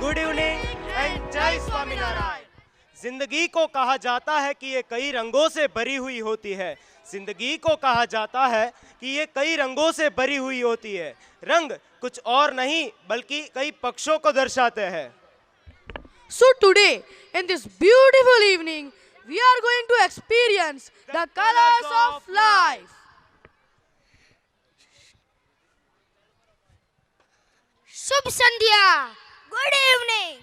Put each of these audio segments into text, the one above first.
Good evening and जय स्वामीनारायण। जिंदगी को कहा जाता है कि ये कई रंगों से भरी हुई होती है। जिंदगी को कहा जाता है कि ये कई रंगों से भरी हुई होती है। रंग कुछ और नहीं बल्कि कई पक्षों को दर्शाते हैं। So today, in this beautiful evening, we are going to experience the colors of life. Shubh Sandhya. Good evening.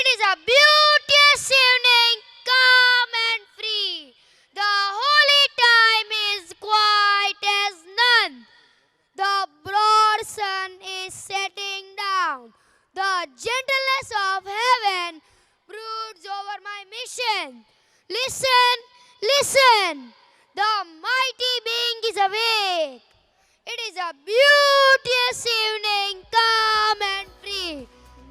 It is a beauteous evening, calm and free. The holy time is quiet as none. The broad sun is setting down. The gentleness of heaven broods over my mission. Listen, listen. The mighty being is awake. It is a beauteous evening, calm and free.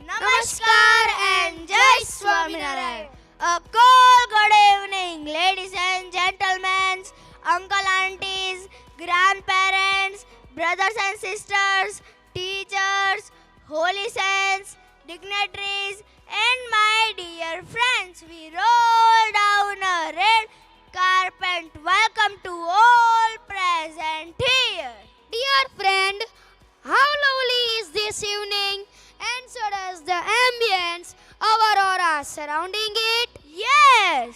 Namaskar and Jai Swaminarayan. A cold good evening, ladies and gentlemen, uncle, aunties, grandparents, brothers and sisters, teachers, holy saints, dignitaries, and my dear friends. We roll down a red carpet. Welcome to all present here. Dear friend, how lovely is this evening, and so does the ambience, our aura surrounding it. Yes,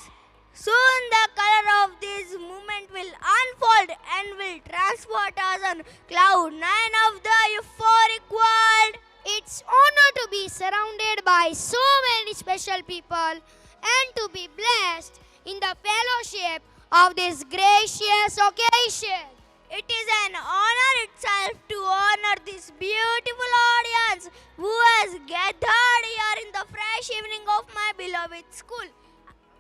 soon the color of this moment will unfold and will transport us on cloud nine of the euphoric world. It's honor to be surrounded by so many special people and to be blessed in the fellowship of this gracious occasion. It is an honor itself to honor this beautiful audience who has gathered here in the fresh evening of my beloved school.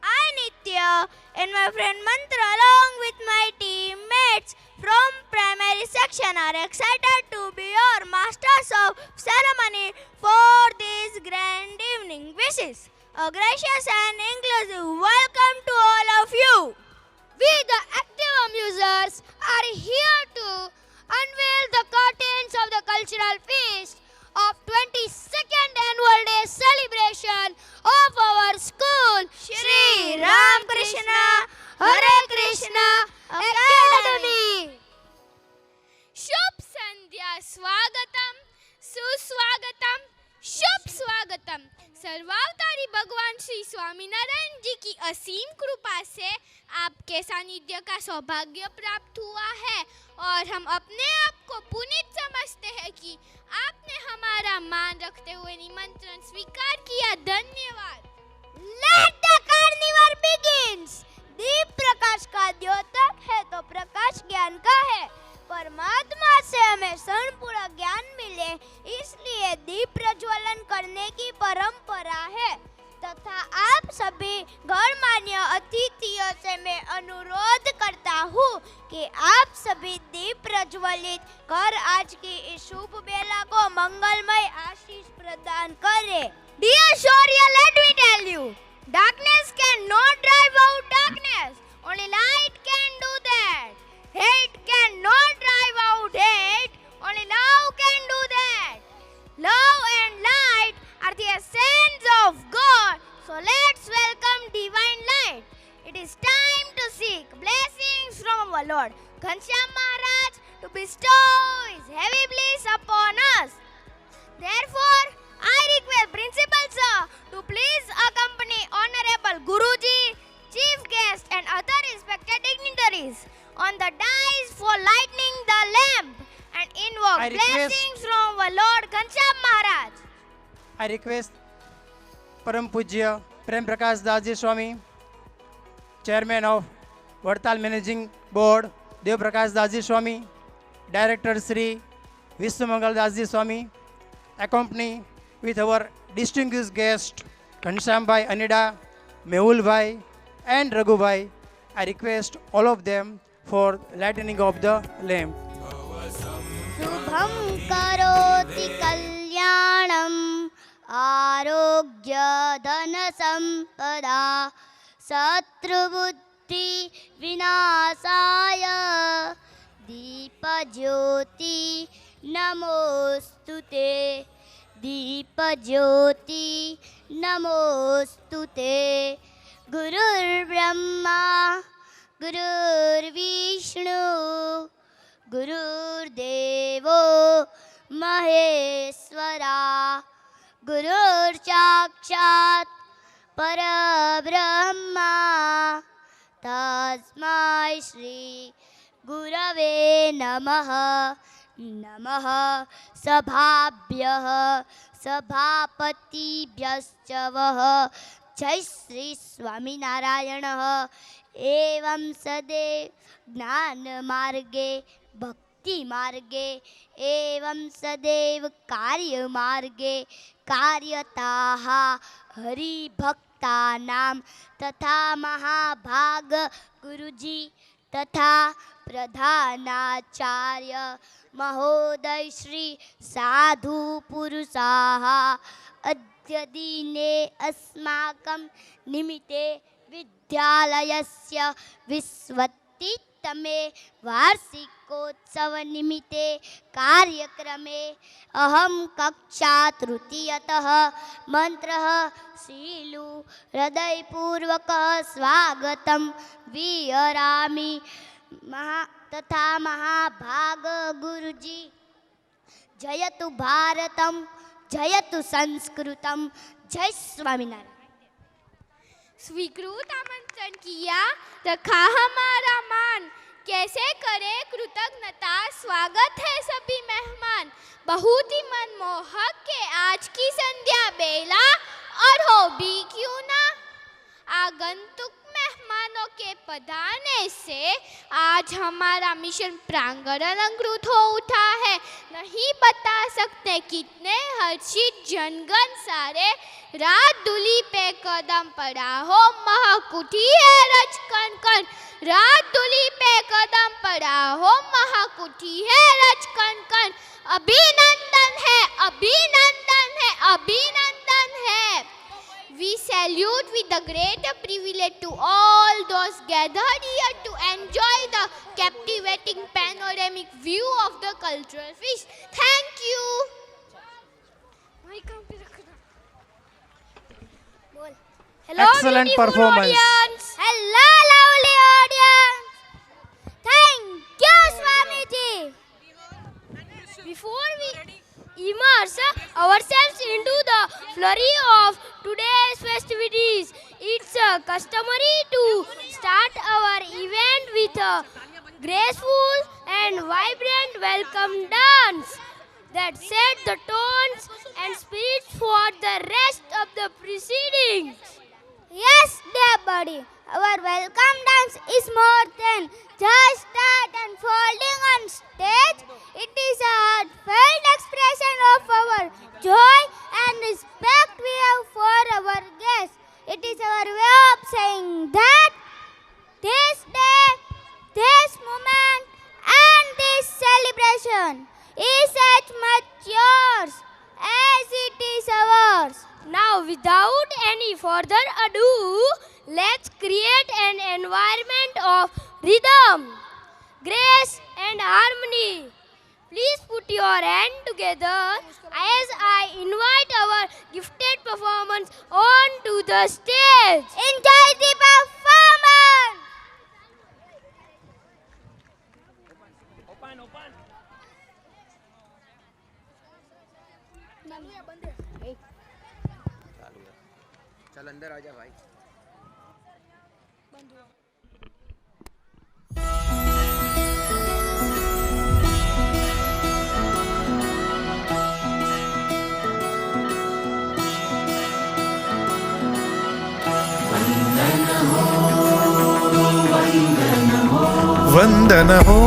I, Nitya, and my friend Mantra, along with my teammates from primary section, are excited to be your masters of ceremony for this grand evening. Wishes a gracious and inclusive welcome to all of you. We, the active amusers, are here to unveil the curtains of the cultural feast of 22nd Annual Day celebration of our school, Shri Ram Krishna Hare Krishna Academy. शुभ संध्या स्वागतम सुस्वागतम शुभ स्वागतम। सर्वावतारी भगवान श्री स्वामीनारायण जी की असीम कृपा से आपके सानिध्य का सौभाग्य प्राप्त हुआ है और हम अपने आप को पुनीत समझते हैं कि आपने हमारा मान रखते हुए निमंत्रण स्वीकार किया। धन्यवाद। Let the carnival begins. दीप प्रकाश का द्योतक है तो प्रकाश ज्ञान का है। परमात्मा से हमें संपूर्ण ज्ञान मिले, इसलिए दीप प्रज्वलन करने की परंपरा है तथा आप सभी गणमान्य अतिथियों से मैं अनुरोध करता हूँ कि आप सभी दीप प्रज्वलित कर आज की इस शुभ बेला को मंगलमय आशीष प्रदान करें। Dear Shaurya, let me tell you, darkness cannot drive out darkness. Only light can do that. Hate cannot drive out hate. Only love can do that. Love and light are the essence of God. So let's welcome divine light. It is time to seek blessings from our Lord Ghanshyam Maharaj to bestow His heavy bliss upon us. Therefore, I request Principal Sir to please accompany Honorable Guruji, Chief Guest and other respected dignitaries on the dais for lighting the lamp and invoke blessings from our Lord Ghanshyam Maharaj. I request Param Pujya Prem Prakash Dasji Swami, Chairman of Vadtal Managing Board, Dev Prakash Dasji Swami, Director Sri Vishwamangal Dasji Swami, accompany with our distinguished guest Ghanshyam Bhai Anida, Mehul Bhai and Raghu Bhai. I request all of them for lightening of the lamp. शुभं करोति कल्याणं आरोग्य धन संपदा शत्रुबुद्धि विनाशाय दीप ज्योति नमोस्तुते दीप दीपज्योति नमोऽस्तु ते गुरुर्ब्रह्मा गुरुर्विष्णु गुरुर्देवो महेश्वरा गुरुर्साक्षात् परब्रह्मा तस्मै श्री गुरवे नमः नमः सभाभ्यः सभापतिभ्यश्च वः जय श्री स्वामिनारायणः एवं सदैव ज्ञानमार्गे भक्तिमार्गे एवं सदैव कार्यमार्गे कार्यताः हरिभक्तानां तथा महाभाग गुरुजी तथा प्रधानाचार्य महोदय श्री साधु पुरुषाः अद्य दिने अस्माकं निमित्ते विद्यालयस्य विंशतितमे वार्षिकोत्सवनिमित्ते कार्यक्रमे अहं कक्षा तृतीयतः मन्त्रः शीलु हृदयपूर्वकः स्वागतं विहरामि तथा महाभाग गुरुजी जयतु भारतम जयतु संस्कृतम जय स्वामीनारायण। स्वीकृत आमंत्रण किया रखा हमारा मान कैसे करे कृतज्ञता स्वागत है सभी मेहमान बहुत ही मनमोहक के आज की संध्या बेला और हो भी क्यों ना आगंतुक मेहमानों के पधारने से आज हमारा मिशन प्रांगण अलंकृत हो उठा है। नहीं बता सकते कितने हर्षित जनगण सारे रात दुली पे कदम पड़ा हो महाकुटी है रच कण कण रात दुली पे कदम पड़ा हो महाकुटी है रच कण कण अभिनंदन है अभिनंदन है अभिनंदन है। We salute with the great privilege to all those gathered here to enjoy the captivating panoramic view of the cultural feast. Thank you. Hello, Excellent beautiful performance. audience. Hello, lovely audience. Thank you, Swamiji. Before we immerse ourselves into the flurry of today's festivities, it's customary to start our event with a graceful and vibrant welcome dance that set the tones and spirits for the rest of the proceedings. Yes, dear buddy, our welcome dance is more than just start and folding on stage. It is a heartfelt expression of our joy and respect we have for our guests. It is our way of saying that this day, this moment, and this celebration is as much yours as it is ours. Now, without any further ado, let's create an environment of rhythm, grace, and harmony. Please put your hand together as I invite our gifted performance onto the stage. Enjoy the performance! चल अंदर आजा भाई। वंदन हो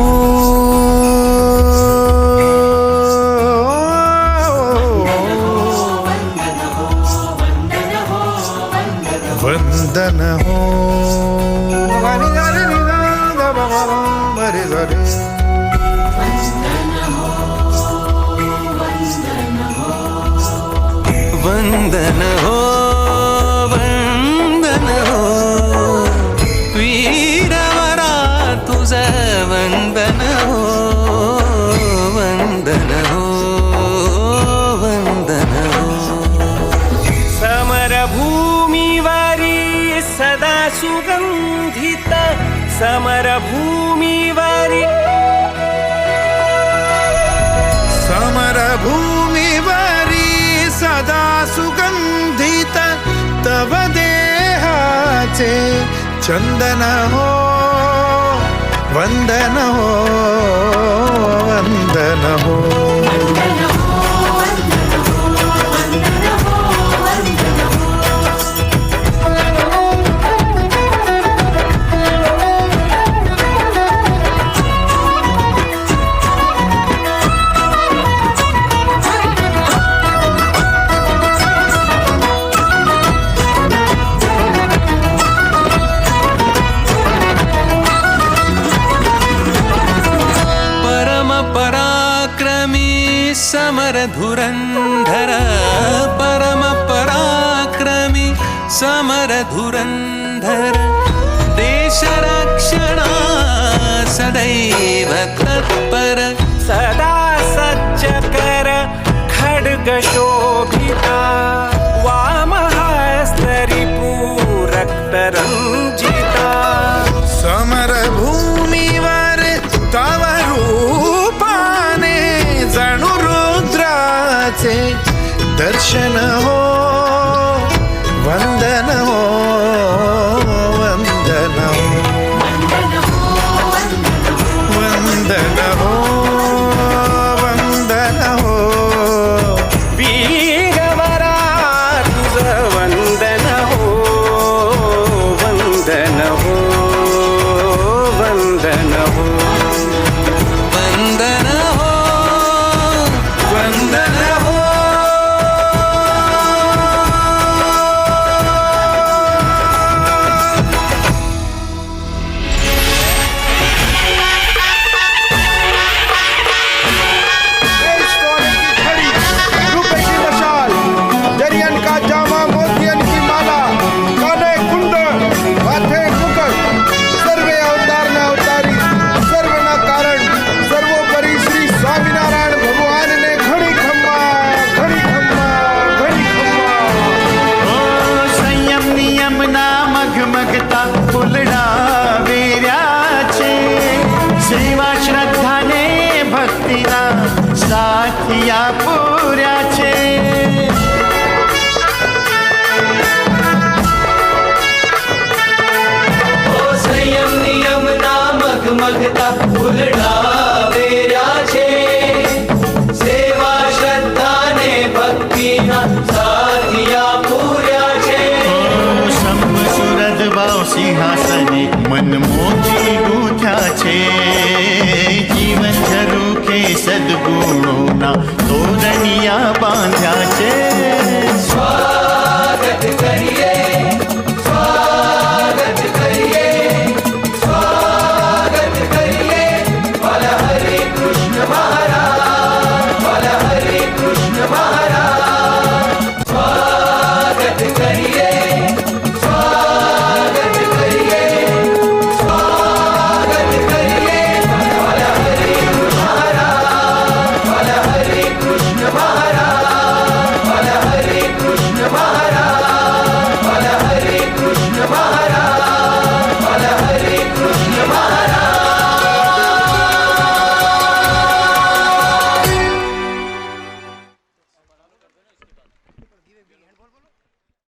वंदन हो वंदन हो वंदन हो वीरवरा तुझ वंदन हो वंदन हो वंदन हो सुगन्धित समरभूमिवरि सदा सुगंधित तव देहाचे चंदन हो वंदन हो वंदन हो समर धुरंधर परम पराक्रमी समर धुरंधर देश रक्षणा सदैव तत्पर सदा सज्ज कर खड्ग शोभिता वामहस्तरिपूरक्त रंजिता समर भूमिवर तव रूपाने जणू रुद्राचे दर्शन हो वंदन हो वंदन हो वंदन हो वंदन हो वीरवरा तुझ वंदन हो वंदन हो वंदन हो वंदन हो वंदन हो दरियन का जामा मोतियन की माला काने कुंडल माथे मुकुट सर्वे अवतार न अवतारी सर्व न कारण सर्वोपरि श्री स्वामीनारायण भगवान ने घड़ी खम्मा घड़ी खम्मा घड़ी खम्मा संयम नियम ना मगमगता फुलडा वेऱ्याचे सेवा श्रद्धाने भक्तीना साथिया पुऱ्याचे संयम नियम ना मगमगता फुलडा वेऱ्याचे सेवा श्रद्धाने भक्तीना साथिया पुऱ्याचे शंभसुरद भाव सिंहासने मनमोजी गुथ्याचे जीवन झरुखे सद्गुणोना तोरणिया बांध्याचे स्वागत करिए स्वागत करिए स्वागत करिए बोल हरे कृष्ण महाराज बोल हरे कृष्ण महाराज स्वागत करिए स्वागत करिए स्वागत करिए बोल हरे कृष्ण महाराज बोल हरे कृष्ण महाराज बोल हरे कृष्ण महाराज बोल हरे कृष्ण महाराज बोल हरे कृष्ण महाराज